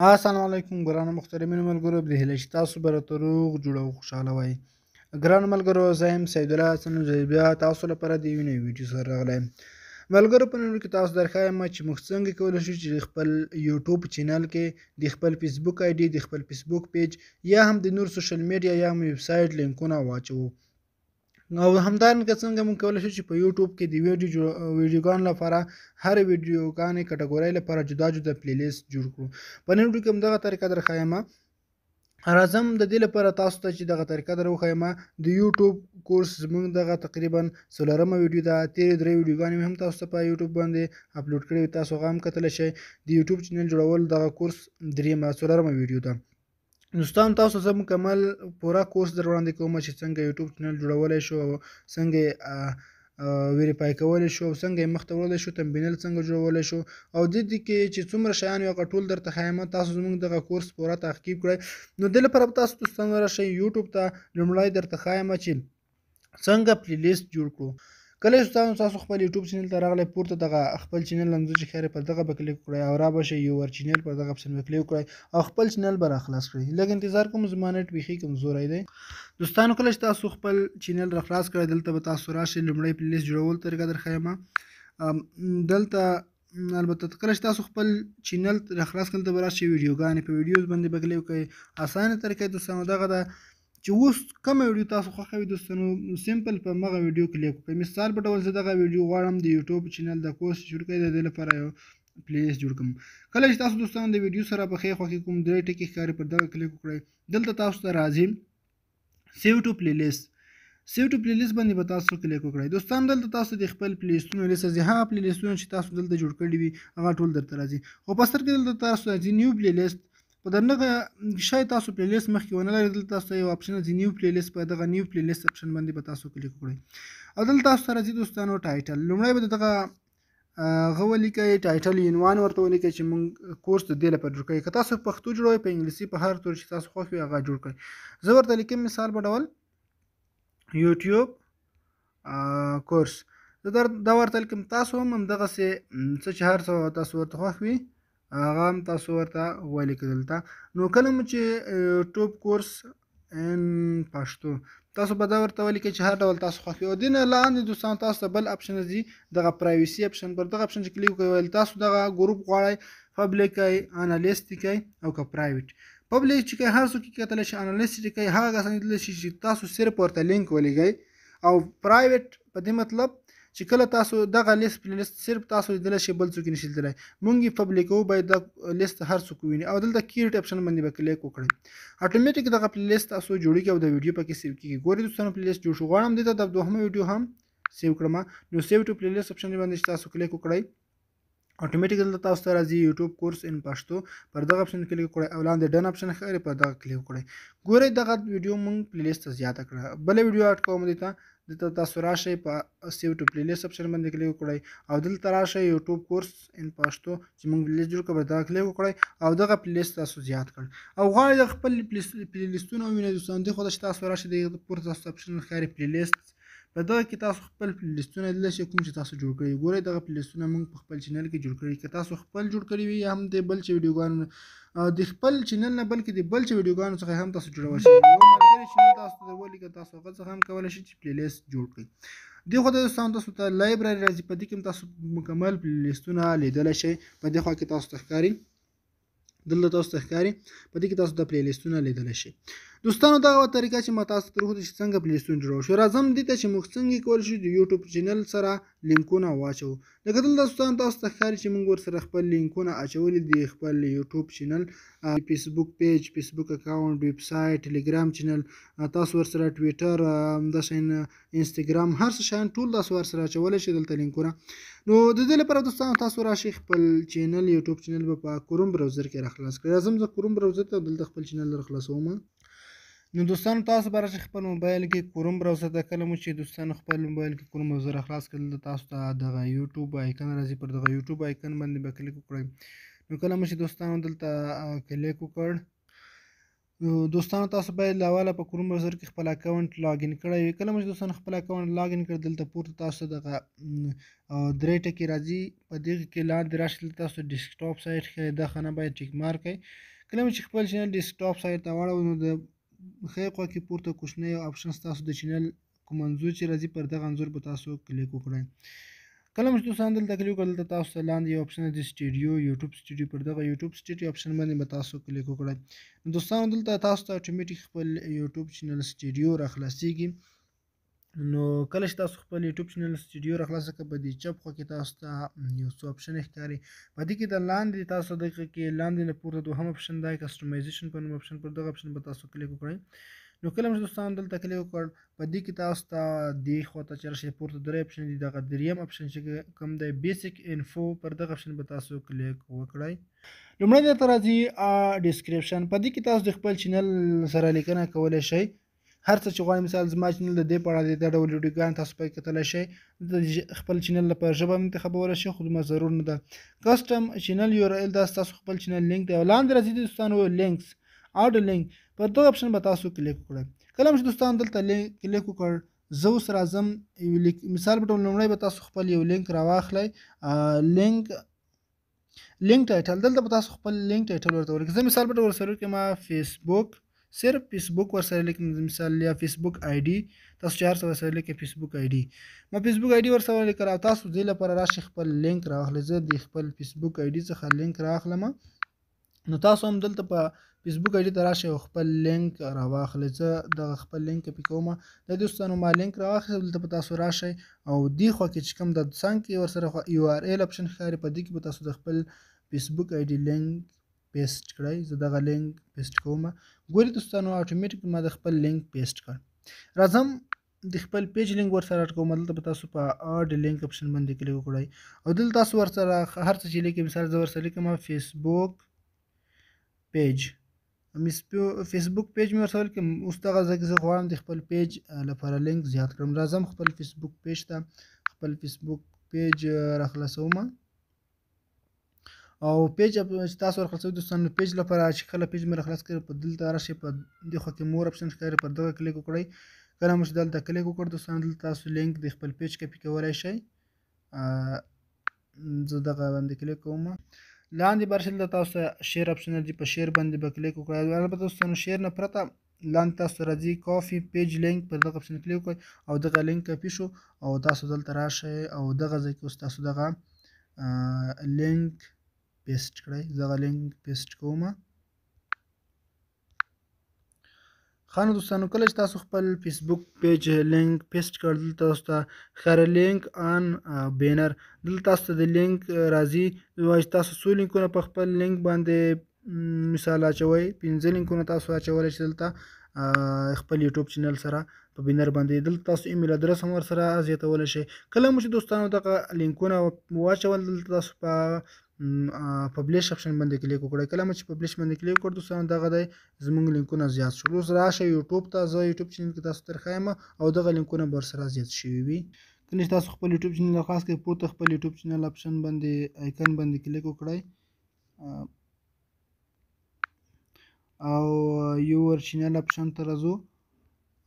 السلام علیکم ګرانو محترمینو ملګرو د هیله چې تاسو به راته روغ جوړ او خوشحاله وئ. ګرانو ملګرو زه یم سیدالله حسن زه بیا تاسو لپاره د یوې نوې ویډیو سره راغلی یم. ملګرو په نن ورځ کې تاسو درښایم چې موږ څنګه کولی شو چې خپل یوټیوب چینل کې د خپل فیسبوک آی ډي د خپل فیسبوک پیج یا هم د نور سوشل میډیا یا هم ویب سایټ لینکونه واچوو. او همدارنګه څنګه موږ کولی شو چې په یوټیوب کې د ویډیوګانو لپاره هر ویډیوګانې کټګورۍ لپاره جدا جدا پلی لیست جوړ کړو. په نن ویډیو کې همدغه طریقه درښایمه. راځم د دې لپاره تاسو ته چې دغه طریقه در وښیمه. د یوټیوب کورس زموږ دغه تقریبا څلورمه ویډیو ده. تېرې درې ویډیوګانې مې هم تاسو ته په یوټیوب باندې اپلوډ کړې وې، تاسو هغه هم کتلی شئ. د یوټیوب چینل جوړول دغه کورس څلورمه ویډیو ده. دوستان تاسو زه مکمل پوره کورس در وړاندې کوم چې څنګه یوټیوب چینل جوړولی شو او څنګه ویریفای کولی شو او څنګه یې مخته وړلی شو، تمبینل څنګه جوړولی شو او دې کې چې څومره شیان وي هغه ټول درته ښیمه. تاسو زموږ دغه کورس پوره تعقیب کړئ. نو دې لپاره به تاسو دوستان ورشئ یوټیوب ته. لومړی درته ښیمه چې څنګه پلی لیست جوړ کړو. کله چې تاسو خپل یوټیوب چینل ته راغلی، پورته دغه خپل چینل لمده چې ښکاري پر دغه به کلیک وکړئ او را به شئ یور چینل پر دغه اپشن به کلیک وکړئ او خپل چینل به راخلاص کړئ. لږ انتظار کوم، زما نټ بیخي کمزوری دی. دوستانو کله چې تاسو خپل چینل راخلاص کړئ، دلته به تاسو راشئ. لومړی پلی لیست جوړول طریقه درښیمه. دلته البته کله چې تاسو خپل چینل راخلاص کړئ، دلته به راشئ ویډیوګانې، په ویډیوز باندې به کلیک وکړئ. اسانه طریقه دوستانو دغه ده چې اوس کومه ویډیو تاسو خوښوي دوستانو، سمپل په مغه ویډیو کلیک وکړئ. مثال په ډول زه دغه ویډیو غواړم د یوټیوب چینل د کورس جوړ کړئ، د دې لپاره یو پلی لیست جوړ کړم. کله چې تاسو دوستانو د ویډیو سره په ښې خوښې کوم درې ټکي ښکاري پر دغه کلیک وکړئ. دلته تاسو ته راځي سیو ټو پلی لیست. سیو ټو پلی لیست باندې به تاسو کلیک وکړئ. دوستان دلته تاسو د خپل پلی لیستونو لیست راځي. هغه پلی لیستونه چې تاسو دلته جوړ کړي وي هغه ټول درته راځي. خو په سر کې دلته تاسو راځي نیو پلی لیست. په دغه شاید تاسو پلی لیست مخکې ونه لرئ، دلته تاسو ته یو اپشن راځي نیو پلی لیست. په دغه نیو پلی لیست اپشن باندې به تاسو کلیک وکړئ او دلته تاسو ته راځي دوستانو ټایټل. لومړی به دغه هغه ولیکئ، ټایټل عنوان ورته ولیکئ چې موږ کورس د دې لپاره جوړ کړی. که تاسو پښتو جوړوئ، په انګلیسي، په هر تور چې تاسو خوښ وي هغه جوړ کړئ. زه ورته لیکم مثال په ډول یوټیوب کورس. زه دا ورته لیکم. تاسو هم همدغسې څه چې هر څه تاسو ورته خوښ وي هغه هم تاسو ورته ولیکئ دلته. نو کله مو چې یوټیوب کورس ان پښتو تاسو به دا ورته ولیکئ چې هر ډول تاسو خوښ وي. او دې نه لاندې دوستانو تاسو ته بل اپشن راځي دغه پرایوسي اپشن. پر دغه اپشن چې کلیک وکړئ، ویل تاسو دغه ګروپ غواړئ پبلیک کوئ، انالیست کوئ او که پرایویټ. پبلیک چې کوئ هر څوک یې کتلی شي، انالیست چې کوئ هغه کسان لیدلی شي چې تاسو صرف ورته لینک ولیږئ. او پرایویټ په دې مطلب چې کله تاسو دغه لیست پلی لیست صرف تاسو لیدلی شئ، بل څوک یې نشي لیدلی. موږ یې پبلیکوو، باید دا لیست هر څوک وویني. او دلته کریټ اپشن باندې به کلیک وکړئ. اټومیټیک دغه پلی لیست تاسو جوړیږي او د ویډیو پکې سیو کېږي. ګورئ دوستانو پلی لیست جوړ شو. غواړم دې ته د دوهمه ویډیو هم سیو کړم. نو سیو ټو پلی لیست اپشن باندې چې تاسو کلیک وکړئ، اټومیټیک دلته تاسو ته راځي یوټیوب کورس ان پښتو. پر دغه اپشن کلیک وکړئ او لاندې ډن اپشن ښکاري، پر دغه کلیک وکړئ. ګورئ دغه ویډیو موږ پلی لیست ته زیاته کړه. بله ویډیو اډ کوم دلته تاسو راشئ په سیو ټو پلی لیست اپشن باندې کلیک وکړئ او دلته راشئ یوټیوب کورس ان پښتو چې موږ پلی لیست جوړ کړو، پر دغه کلیک وکړئ او دغه پلی لیست تاسو زیات کړ. او غواړئ د خپل پلی لیستونه ووینئ دوستان، دې خوا ته چې تاسو راشئ د پورته تاسو اپشن ښکاري پلی لیست. په دغه کې تاسو خپل پلی لیستونه لیدلی شئ کوم چې تاسو جوړ کړي. ګورئ دغه پلی لیستونه موږ په خپل چینل کې جوړ کړي. که تاسو خپل جوړ کړي وي یا هم د بل چا ویډیوګانو د خپل چینل نه بلکې د بل چا ویډیوګانو څخه هم تاسو جوړولی شئ. یو ملګري چینل تاسو ته ولیکه، تاسو هغه څخه هم کولی شئ چې پلی لیست جوړ کړئ. دې خوا ته دوستانو تاسو ته لایبراري راځي. په دې کې هم تاسو مکمل پلی لیستونه لیدلی شئ. په دې خوا کې تاسو ته ښکاري، دلته تاسو ته ښکاري، په دې کې تاسو د پلی لیستونه لیدلی شئ. دوستانو دغه طریقه چې ما تاسو ته پرېښوده چې څنګه پلی لیستونه جوړول شو. راځم دې ته چې موږ څنګه کولی شو د یوټیوب چینل سره لینکونه واچوو. لکه دلته دوستانو تاسو ته ښکاري چې موږ ورسره خپل لینکونه اچولي دي. خپل یوټیوب چینل، فیسبوک پیج، فیسبوک اکاونټ، ویب سایټ، ټلیګرام چینل، تاسو ورسره ټویټر، همداشان انسټاګرام، هر څه شیان ټول تاسو ورسره اچولی شئ دلته لینکونه. نو د دې لپاره دوستانو تاسو راشئ خپل چینل یوټیوب چینل به په کروم براوزر کې راخلاص کړئ. راځم زه کروم براوزر ته دلته خپل چینل راخلاصوم. نو دوستانو تاسو به راشئ خپل موبایل کې کروم براوزر ته. کله مو چې دوستانو خپل موبایل کې کروم براوزر راخلاص کړل، دلته تاسو ته دغه یوټیوب آیکن راځي. پر دغه یوټیوب آیکن باندې به کلیک وکړئ. نو کله مو چې دوستانو دلته کلیک وکړ، نو دوستانو تاسو باید له اوله په کروم براوزر کې خپل اکاونټ لاګین کړی وي. کله چې دوستانو خپل اکاونټ لاګین کړئ دلته پورته تاسو دغه 3 ټکي راځي، په دغه کې لاندې راشئ دلته تاسو ډیسکټاپ سایټ ښکاري دا خانه باید ټیک مارک کړئ. کله چې خپل چینل ډیسکټاپ سایټ ته واړوئ نو د ښی خوا کې پورته کوچنی آپشن ستاسو د چینل کوم انځور چې راځي پر دغه انځور به تاسو کلیک وکړئ. کله چې دوستان دلته کلیک وکړئ دلته تاسو ته لاندې یو آپشن دی سټوډیو یوټیوب سټوډیو، پر دغه یوټیوب سټوډیو آپشن باندې به تاسو کلیک وکړئ. نو دوستانو دلته تاسو ته اتوماتیک خپل یوټیوب چینل سټوډیو راخلاصیږي. نو کله چې تاسو خپل یوټیوب چینل سټوډیو راخلاصه کړئ په دې چپ خوا کې تاسو ته یو څو آپشن ښکاري، په دې کې د لاندې تاسو دغه کې لاندې نه پورته دوهم آپشن دی کسټمایزیشن په نوم آپشن، پر دغه آپشن به تاسو کلیک وکړئ. نو کله چې دوستان دلته کلیک وکړ په دې کې تاسو ته دې خوا ته چې راشئ پورته درې آپشن دي، دغه دریم آپشن چې کوم دی بیسیک انفو، پر دغه آپشن به تاسو کلیک وکړئ. لومړی درته راځي ډسکریپشن، په دې کې تاسو د خپل چینل سره لیکنه کولی شئ. هر څه چې غواړئ، مثال زما چینل د دې په اړه دی، دا ډول ویډیوګانې تاسو پکې کتلی شئ. د خپل چینل لپاره ژبه هم انتخابولی شئ، خو دومره ضرور نه ده. کسټم چینل یو آر ایل دا ستاسو خپل چینل لینک دی، او لاندې راځي دوستانو لینکس اډ لینک، پر دغه آپشن به تاسو کلیک وکړئ. کله چې دوستان دلته کلیک وکړ زه اوس راځم مثال په ډول لومړی به تاسو خپل یو لینک راواخلئ، لینک ټایټل، دلته به تاسو خپل لینک ټایټل ورته ولیکئ. زه مثال په ډول ورسره ولیکم فیسبوک، صرف فیسبوک ورسره لیکم، مثال یا فیسبوک آی ډي، تاسو چې هر څه ورسره لیکئ فیسبوک آی ډي، ما فیسبوک آی ډي ورسره ولیکل. او تاسو دې لپاره راشئ خپل لینک راواخلئ. زه د خپل فیسبوک آی ډي څخه لینک رااخلم. نو تاسو هم دلته په فیسبوک آی ډي ته راشئ او خپل لینک راواخلئ. زه دغه خپل لینک کپي کوم. د دوستانو ما لینک راواخیست، دلته به تاسو راشئ او دې خوا کې چې کوم د څنګ کې ورسره یو آر ایل آپشن ښکاري، په دې کې به تاسو د خپل فیسبوک آی ډي لینک پیسټ کړئ. زه دغه لینک پیسټ کوم. ګورئ دوستانو اتوماتیک ما د خپل لینک پیسټ کړ. راځم د خپل پیج لینک ورسره اډ کوم. دلته به تاسو په اډ لینک آپشن باندې کلیک وکړئ او دلته تاسو ورسره هر څه چې لیکئ، مثال زه ورسره لیکم فیسبوک پیج، فیسبوک پیج مې ورسره لیکم. اوس دغه ځای کې زه غواړم د خپل پیج لپاره لینک زیات کړم. راځم خپل فیسبوک پیج ته خپل فیسبوک پیج راخلاصوم او پیج چې تاسو ورخلاصوئ دوستانو پیج لپاره چې کله پیج مې راخلاص کړی په دلته راشئ، په دې خوا کې مور آپشن ښکاري، پر دغه کلیک وکړئ. کله مو چې دلته کلیک وکړ دوستانو دلته تاسو لینک د خپل پیج کپي کولی شئ. زه دغه باندې کلیک کوم. لاندې به راشئ دلته تاسو ته شیر آپشن راځي، په شیر باندې به کلیک وکړئ. البته دوستانو شیر نه پرته لاندې تاسو ته راځي کافي پیج لینک، پر دغه آپشن کلیک وکړئ او دغه لینک کپي شو او تاسو دلته راشئ او دغه ځای کې اوس تاسو دغه لینک پیسټ کړئ. دغه لینک پیسټ کوم. ښه نو دوستانو کله چې تاسو خپل فیسبوک پیج لینک پیسټ کړ دلته تاسو ته ښکاره لینک آن بینر، دلته تاسو ته د لینک راځي. وایي تاسو څو لینکونه په خپل لینک باندې مثال اچوئ، 5 لینکونه تاسو اچولی شئ دلته خپل یوټیوب چینل سره په بینر باندې. دلته تاسو ایمیل ادرس هم ورسره زیاتولی شئ. کله مو چې دوستانو دغه لینکونه واچول دلته تاسو په پبلش آپشن باندې کلیک وکړئ. کله مو چې پبلش باندې کلیک وکړ دوستانو دغه دی زموږ لینکونه زیات شول. اوس راشئ یوټیوب ته، زه یوټیوب چینل کې تاسو ته ښیم او دغه لینکونه به ورسره زیات شوي وي. کله چې تاسو خپل یوټیوب چینل خاص کړئ پورته خپل یوټیوب چینل آپشن باندې آیکن باندې کلیک وکړئ او یور چینل آپشن ته راځو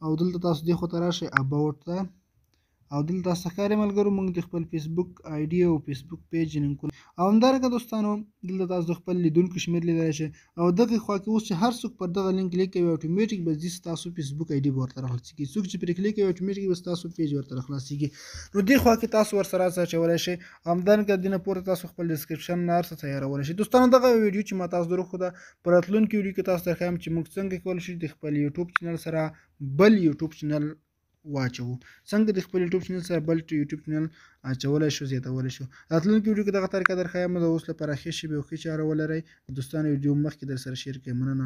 او دلته تاسو دې خوا ته راشئ اباوټ ته او دلته تاسو ته ښکاري ملګرو موږ د خپل فیسبوک آی ډي او فیسبوک پیج لینکونه او همدارنګه دوستانو دلته تاسو د خپل لیدونکو شمېر لیدلی شئ او دغې خوا کې اوس چې هر څوک پر دغه لینک کلیک کوي اتوماتیک به ځي ستاسو فیسبوک آی ډي به ورته راخلاصېږي. څوک چې پرې کلیک کوي اتوماتیک به ستاسو پیج ورته راخلاصېږي. نو دې خوا کې تاسو ورسره څه اچولی شئ. همدارنګه دې نه پورته تاسو خپل ډسکرپشن نه هر څه تیارولی شئ. دوستانو دغه ویډیو چې ما تاسو ته وښوده په راتلونکي ویډیو کې تاسو ته ښیم چې موږ څنګه کولی شو د خپل یوټیوب چینل سره بل یوټیوب چینل واچو، څنګه د خپل یوټیوب چینل سره بل یوټیوب چینل اچولی شو زیاتولی شو. راتلونکي ویډیو کې دغه طریقه در ښیم. د اوس لپاره ښې شیبې او ښې چاره ولرئ. دوستانو ویډیو مخکې در سره شیر کړئ. مننه.